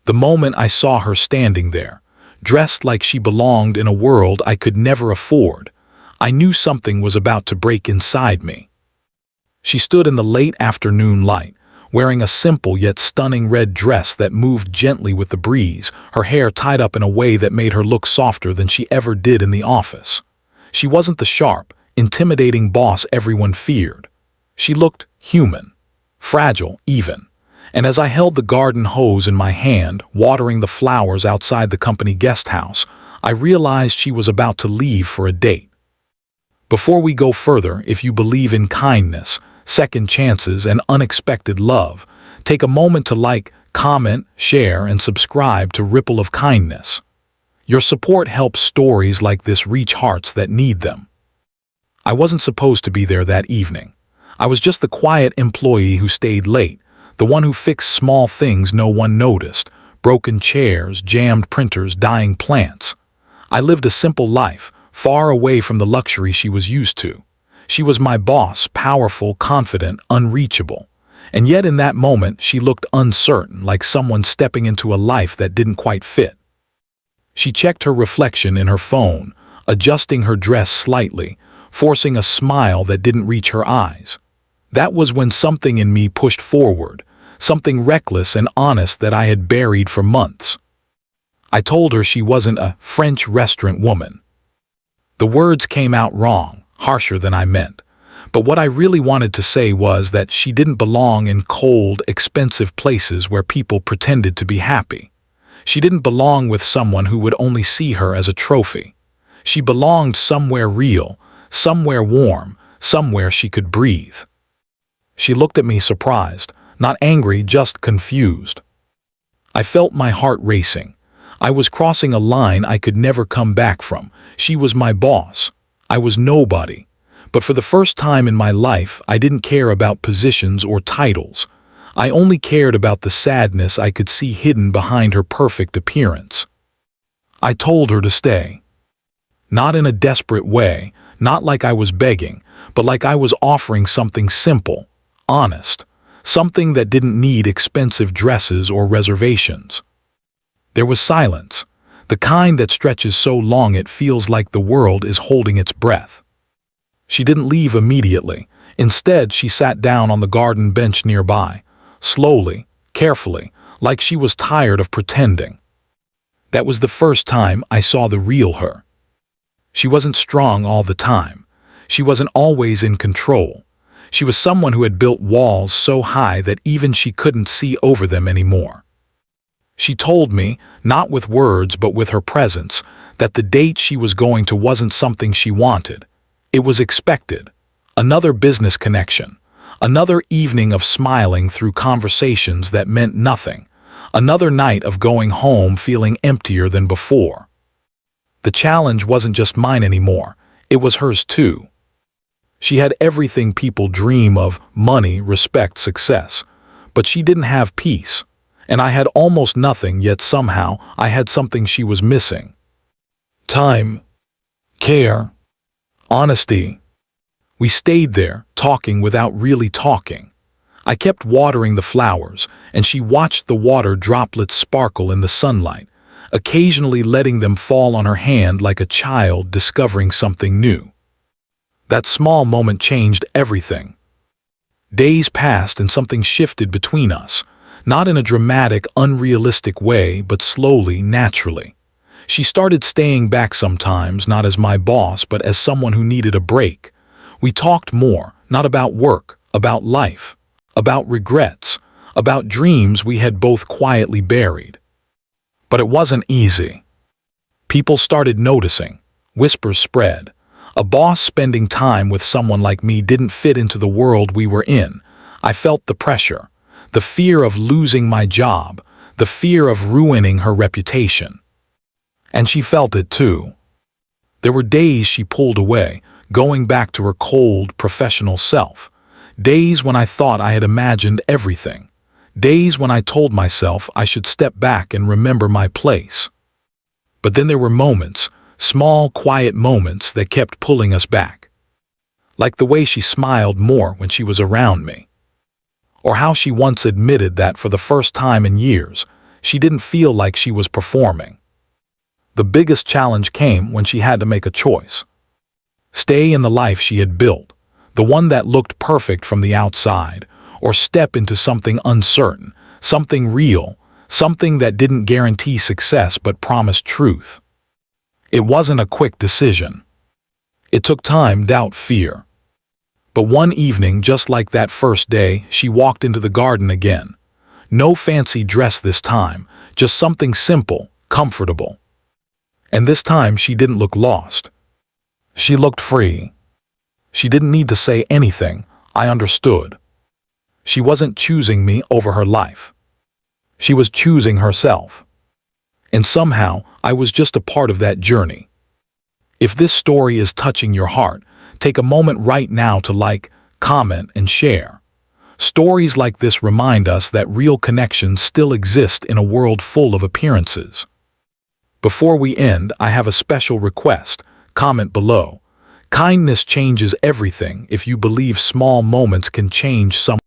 The moment I saw her standing there, dressed like she belonged in a world I could never afford, I knew something was about to break inside me. She stood in the late afternoon light, wearing a simple yet stunning red dress that moved gently with the breeze, her hair tied up in a way that made her look softer than she ever did in the office. She wasn't the sharp, intimidating boss everyone feared. She looked human, fragile even. And as I held the garden hose in my hand, watering the flowers outside the company guest house, I realized she was about to leave for a date. Before we go further, if you believe in kindness, second chances, and unexpected love, take a moment to like, comment, share, and subscribe to Ripple of Kindness. Your support helps stories like this reach hearts that need them. I wasn't supposed to be there that evening. I was just the quiet employee who stayed late, the one who fixed small things no one noticed, broken chairs, jammed printers, dying plants. I lived a simple life, far away from the luxury she was used to. She was my boss, powerful, confident, unreachable. And yet in that moment she looked uncertain, like someone stepping into a life that didn't quite fit. She checked her reflection in her phone, adjusting her dress slightly, forcing a smile that didn't reach her eyes. That was when something in me pushed forward, something reckless and honest that I had buried for months. I told her she wasn't a French restaurant woman. The words came out wrong, harsher than I meant. But what I really wanted to say was that she didn't belong in cold, expensive places where people pretended to be happy. She didn't belong with someone who would only see her as a trophy. She belonged somewhere real, somewhere warm, somewhere she could breathe. She looked at me surprised, not angry, just confused. I felt my heart racing. I was crossing a line I could never come back from. She was my boss. I was nobody. But for the first time in my life, I didn't care about positions or titles. I only cared about the sadness I could see hidden behind her perfect appearance. I told her to stay. Not in a desperate way, not like I was begging, but like I was offering something simple, honest, something that didn't need expensive dresses or reservations. There was silence, the kind that stretches so long it feels like the world is holding its breath. She didn't leave immediately. Instead, she sat down on the garden bench nearby, slowly, carefully, like she was tired of pretending. That was the first time I saw the real her. She wasn't strong all the time. She wasn't always in control. She was someone who had built walls so high that even she couldn't see over them anymore. She told me, not with words but with her presence, that the date she was going to wasn't something she wanted. It was expected. Another business connection. Another evening of smiling through conversations that meant nothing. Another night of going home feeling emptier than before. The challenge wasn't just mine anymore. It was hers too. She had everything people dream of: money, respect, success. But she didn't have peace. And I had almost nothing, yet somehow I had something she was missing. Time. Care. Honesty. We stayed there, talking without really talking. I kept watering the flowers, and she watched the water droplets sparkle in the sunlight, occasionally letting them fall on her hand like a child discovering something new. That small moment changed everything. Days passed and something shifted between us, not in a dramatic, unrealistic way, but slowly, naturally. She started staying back sometimes, not as my boss, but as someone who needed a break. We talked more, not about work, about life, about regrets, about dreams we had both quietly buried. But it wasn't easy. People started noticing. Whispers spread. A boss spending time with someone like me didn't fit into the world we were in. I felt the pressure, the fear of losing my job, the fear of ruining her reputation. And she felt it too. There were days she pulled away, going back to her cold, professional self. Days when I thought I had imagined everything. Days when I told myself I should step back and remember my place. But then there were moments, small, quiet moments that kept pulling us back. Like the way she smiled more when she was around me. Or how she once admitted that for the first time in years, She didn't feel like she was performing. The biggest challenge came when she had to make a choice. Stay in the life she had built, the one that looked perfect from the outside, or step into something uncertain, something real, something that didn't guarantee success but promised truth. It wasn't a quick decision. It took time, doubt, fear. But one evening, just like that first day, she walked into the garden again. No fancy dress this time, just something simple, comfortable. And this time she didn't look lost. She looked free. She didn't need to say anything. I understood. She wasn't choosing me over her life. She was choosing herself. And somehow, I was just a part of that journey. If this story is touching your heart, take a moment right now to like, comment, and share. Stories like this remind us that real connections still exist in a world full of appearances. Before we end, I have a special request. Comment below. Kindness changes everything if you believe small moments can change someone.